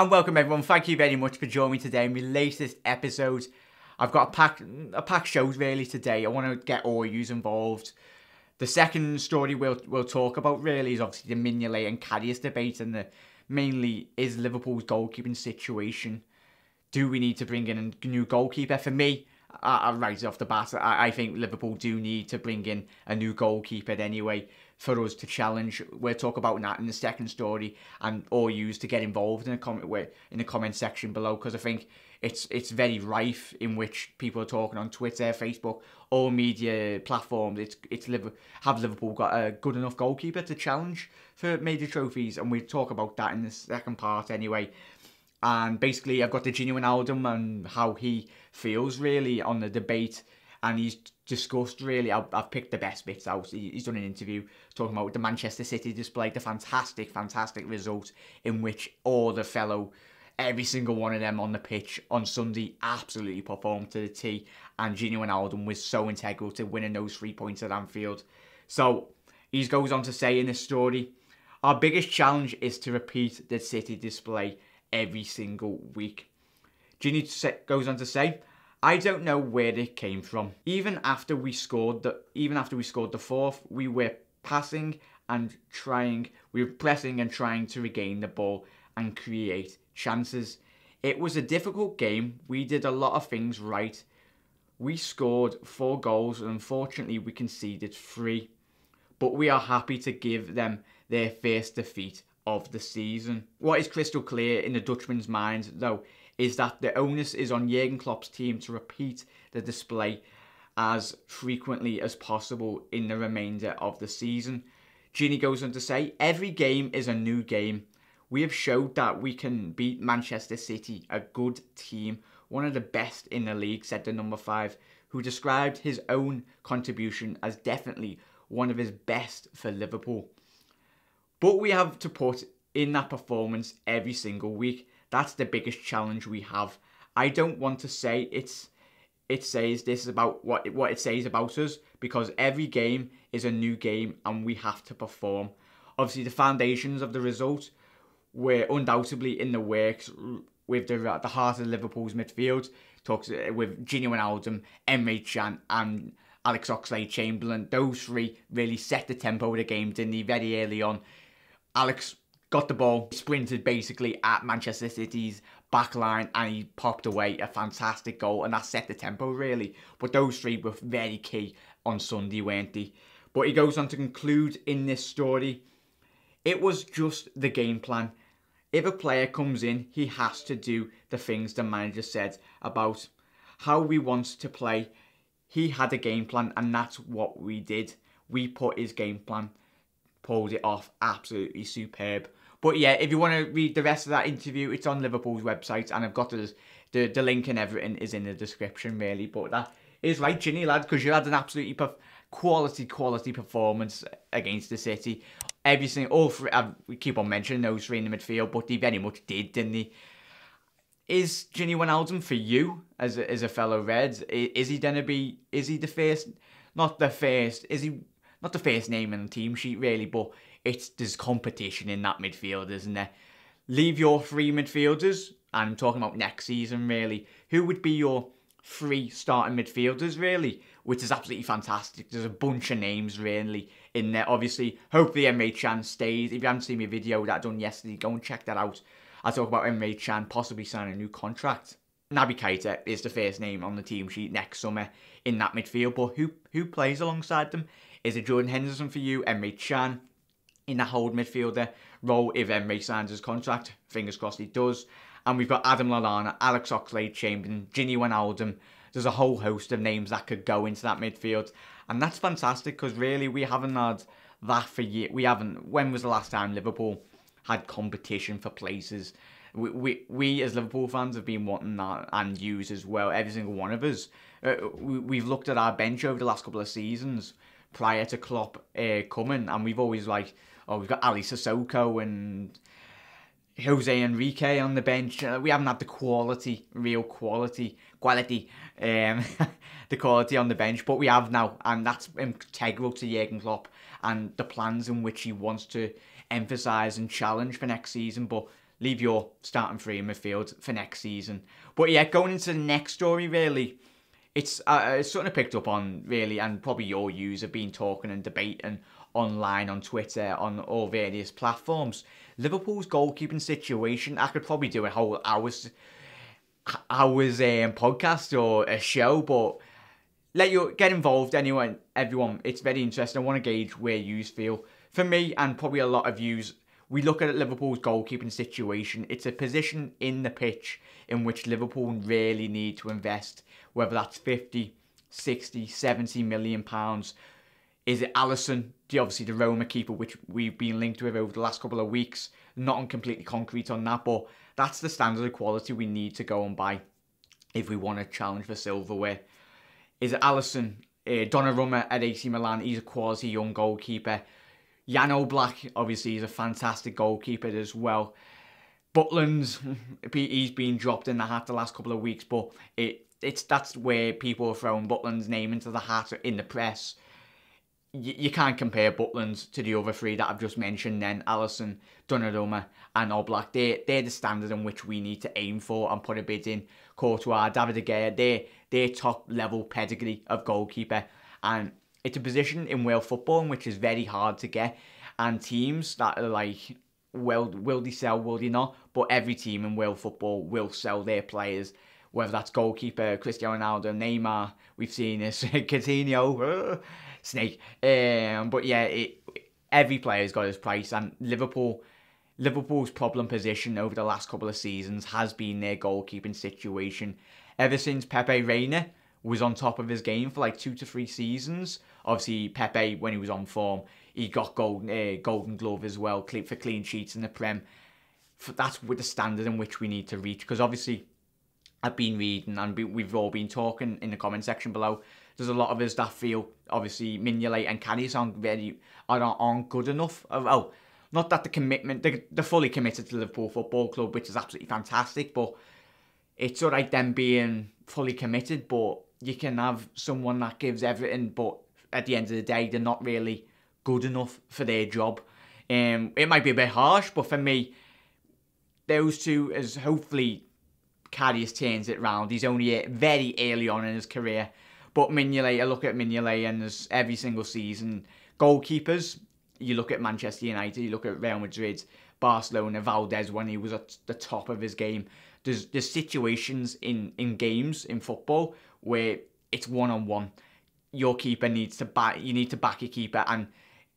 And welcome everyone, thank you very much for joining me today in my latest episode. I've got a packed show really today. I want to get all yous involved. The second story we'll talk about really is obviously the Mignolet and Karius debate, and mainly is Liverpool's goalkeeping situation. Do we need to bring in a new goalkeeper? For me, right off the bat, I think Liverpool do need to bring in a new goalkeeper anyway for us to challenge. We'll talk about that in the second story, and all yous to get involved in the comment section below, because I think it's very rife in which people are talking on Twitter, Facebook, all media platforms. Have Liverpool got a good enough goalkeeper to challenge for major trophies? And we'll talk about that in the second part anyway. And basically, I've got the Genuine Wijnaldum and how he feels really on the debate. And he's discussed really, I've picked the best bits out. He's done an interview talking about the Manchester City display, the fantastic result in which every single one of them on the pitch on Sunday absolutely performed to the T. And Gino Wijnaldum was so integral to winning those 3 points at Anfield. So he goes on to say in this story, our biggest challenge is to repeat the City display every single week. Gini goes on to say, I don't know where it came from. Even after we scored the fourth, we were pressing and trying to regain the ball and create chances. It was a difficult game. We did a lot of things right. We scored 4 goals and unfortunately we conceded 3. But we are happy to give them their first defeat of the season. What is crystal clear in the Dutchman's mind, though, is that the onus is on Jurgen Klopp's team to repeat the display as frequently as possible in the remainder of the season. Gini goes on to say, every game is a new game. We have showed that we can beat Manchester City, a good team, one of the best in the league, said the number 5, who described his own contribution as definitely one of his best for Liverpool. But we have to put in that performance every single week. That's the biggest challenge we have. I don't want to say it says this about what it says about us, because every game is a new game and we have to perform. Obviously, the foundations of the result were undoubtedly in the works with the heart of Liverpool's midfield. Talks with Gini Wijnaldum, Emre Can and Alex Oxlade-Chamberlain. Those 3 really set the tempo of the game, didn't they, very early on. Alex got the ball, sprinted basically at Manchester City's back line, and he popped away a fantastic goal, and that set the tempo really. But those 3 were very key on Sunday, weren't they? But he goes on to conclude in this story, it was just the game plan. If a player comes in, he has to do the things the manager said about how we want to play. He had a game plan, and that's what we did. We put his game plan, pulled it off, absolutely superb. But yeah, if you want to read the rest of that interview, it's on Liverpool's website, and I've got the link and everything is in the description really. But that is right, Ginny lad, because you had an absolutely quality performance against the City. All 3, we keep on mentioning those 3 in the midfield, but they very much did, didn't they? Is Ginny Wijnaldum for you as a fellow Reds? Is he the first? Not the first. Is he not the first name in the team sheet really? But there's competition in that midfield, isn't there? Leave your 3 midfielders, and I'm talking about next season really. Who would be your 3 starting midfielders really? Which is absolutely fantastic. There's a bunch of names really in there. Obviously, hopefully Emre Can stays. If you haven't seen my video that I done yesterday, go and check that out. I talk about Emre Can possibly signing a new contract. Naby Keita is the first name on the team sheet next summer in that midfield. But who plays alongside them? Is it Jordan Henderson for you? Emre Can in the hold midfielder role if Emre signs his contract. Fingers crossed he does. And we've got Adam Lallana, Alex Oxlade-Chamberlain, Gini Wijnaldum. There's a whole host of names that could go into that midfield. And that's fantastic, because really we haven't had that for years. When was the last time Liverpool had competition for places? We as Liverpool fans have been wanting that, and yous as well, every single one of us. We've looked at our bench over the last couple of seasons prior to Klopp coming, and we've always we've got Ali Sissoko and Jose Enrique on the bench. We haven't had the real quality, the quality on the bench, but we have now, and that's integral to Jurgen Klopp and the plans in which he wants to emphasise and challenge for next season. But leave your starting three in midfield for next season. But yeah, going into the next story, really, it's something I picked up on, really, and probably your views have been talking and debating online, on Twitter, on all various platforms. Liverpool's goalkeeping situation, I could probably do a whole hour's podcast or a show, but let you get involved, everyone. It's very interesting. I want to gauge where you feel. For me, and probably a lot of yous, we look at Liverpool's goalkeeping situation. It's a position in the pitch in which Liverpool really need to invest, whether that's 50, 60, 70 million pounds. Is it Alisson, obviously the Roma keeper, which we've been linked with over the last couple of weeks? Not on completely concrete on that, but that's the standard of quality we need to go and buy if we want to challenge for silverware. Is it Alisson? Donnarumma at AC Milan, he's a quality young goalkeeper. Jan Oblak, obviously, he's a fantastic goalkeeper as well. Butland's, he's been dropped in the hat the last couple of weeks, but that's where people are throwing Butland's name into the hat in the press. You can't compare Butland to the other three that I've just mentioned then, Alisson, Donnarumma and Oblak. They're the standard in which we need to aim for and put a bid in. Courtois, David De Gea, they're top level pedigree of goalkeeper. And it's a position in world football in which is very hard to get. And teams that are like, well, will they sell, will they not? But every team in world football will sell their players. Whether that's goalkeeper, Cristiano Ronaldo, Neymar, we've seen this, Coutinho, Snake. But yeah, every player's got his price, and Liverpool's problem position over the last couple of seasons has been their goalkeeping situation. Ever since Pepe Reina was on top of his game for like 2 to 3 seasons. Obviously, Pepe, when he was on form, he got Golden Glove as well for clean sheets in the Prem. That's with the standard in which we need to reach, because obviously I've been reading and we've all been talking in the comment section below. There's a lot of us that feel obviously Mignolet and Karius aren't good enough. Oh, not that the commitment, they're fully committed to Liverpool Football Club, which is absolutely fantastic, but it's alright them being fully committed, but you can have someone that gives everything, but at the end of the day, they're not really good enough for their job. It might be a bit harsh, but for me, those two, as hopefully Karius turns it round. He's only very early on in his career. But Mignolet, I look at Mignolet and there's every single season. Goalkeepers, you look at Manchester United, you look at Real Madrid, Barcelona, Valdez when he was at the top of his game. There's situations in games, in football, where it's one-on-one. Your keeper needs to back, you need to back your keeper, and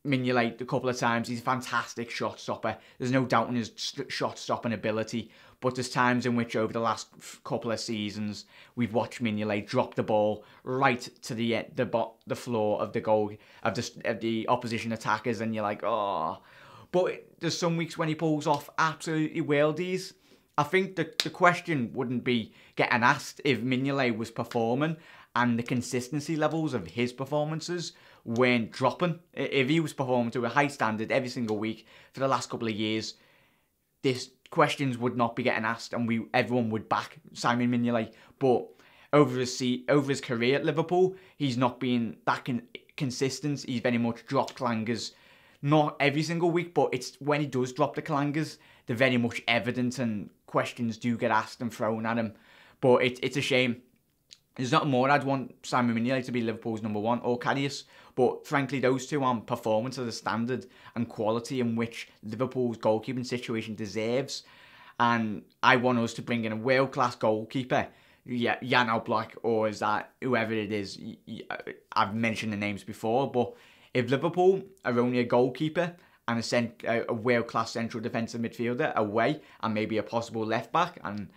Mignolet a couple of times, he's a fantastic shot stopper. There's no doubt in his shot stopping ability, but there's times in which over the last couple of seasons we've watched Mignolet drop the ball right to the floor of the goal of the opposition attackers, and you're like, oh. But there's some weeks when he pulls off absolutely worldies. I think the question wouldn't be getting asked if Mignolet was performing and the consistency levels of his performances weren't dropping. If he was performing to a high standard every single week for the last couple of years, these questions would not be getting asked, and everyone would back Simon Mignolet. But over his career at Liverpool, he's not been that consistent. He's very much dropped clangers, not every single week, but it's when he does drop the clangers, they're very much evident, and questions do get asked and thrown at him. But it's a shame. There's not more I'd want Simon Mignolet to be Liverpool's number one, or Karius, but frankly those two aren't performing to the standard and quality in which Liverpool's goalkeeping situation deserves. And I want us to bring in a world-class goalkeeper, Jan Oblak, or is that whoever it is. I've mentioned the names before, but if Liverpool are only a goalkeeper and a world-class central defensive midfielder away, and maybe a possible left-back and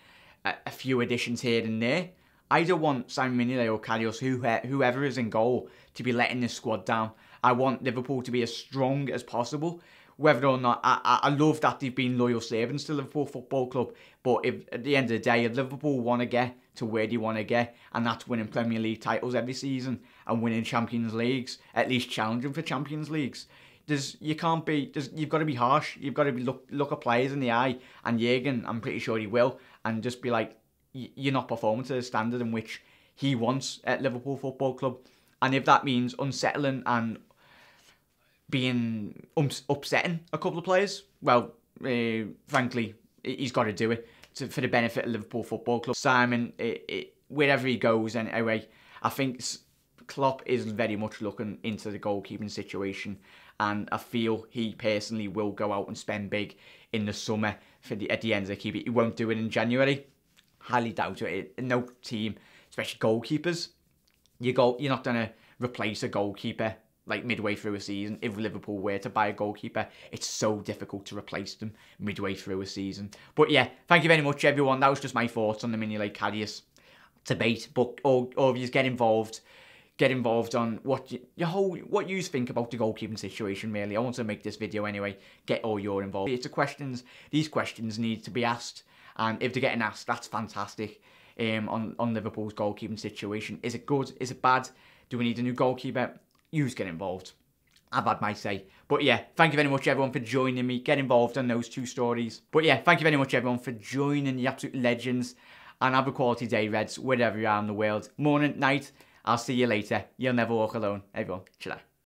a few additions here and there, I don't want Simon Mignolet or Karius, whoever is in goal, to be letting this squad down. I want Liverpool to be as strong as possible. Whether or not, I love that they've been loyal servants to Liverpool Football Club, but if at the end of the day, if Liverpool want to get to where they want to get, and that's winning Premier League titles every season and winning Champions Leagues, at least challenging for Champions Leagues, you've got to be harsh. You've got to look at players in the eye, and Jurgen, I'm pretty sure he will, and just be like, you're not performing to the standard in which he wants at Liverpool Football Club. And if that means unsettling and being upsetting a couple of players, well, frankly, he's got to do it for the benefit of Liverpool Football Club. Simon, wherever he goes, and anyway, I think Klopp is very much looking into the goalkeeping situation, and I feel he personally will go out and spend big in the summer at the end of the keeper. He won't do it in January. Highly doubt it. No team, especially goalkeepers, you're not going to replace a goalkeeper like midway through a season. If Liverpool were to buy a goalkeeper, it's so difficult to replace them midway through a season. But yeah, thank you very much, everyone. That was just my thoughts on the Mignolet Karius debate. But all of you get involved on what you think about the goalkeeping situation. Really, I want to make this video anyway. Get all your involved. It's these questions need to be asked, and if they're getting asked, that's fantastic. On Liverpool's goalkeeping situation, is it good? Is it bad? Do we need a new goalkeeper? You get involved. I've had my say. But yeah, thank you very much, everyone, for joining me. Get involved on those 2 stories. But yeah, thank you very much, everyone, for joining the absolute legends. And have a quality day, Reds, wherever you are in the world. Morning, night. I'll see you later. You'll never walk alone. Everyone, chill out.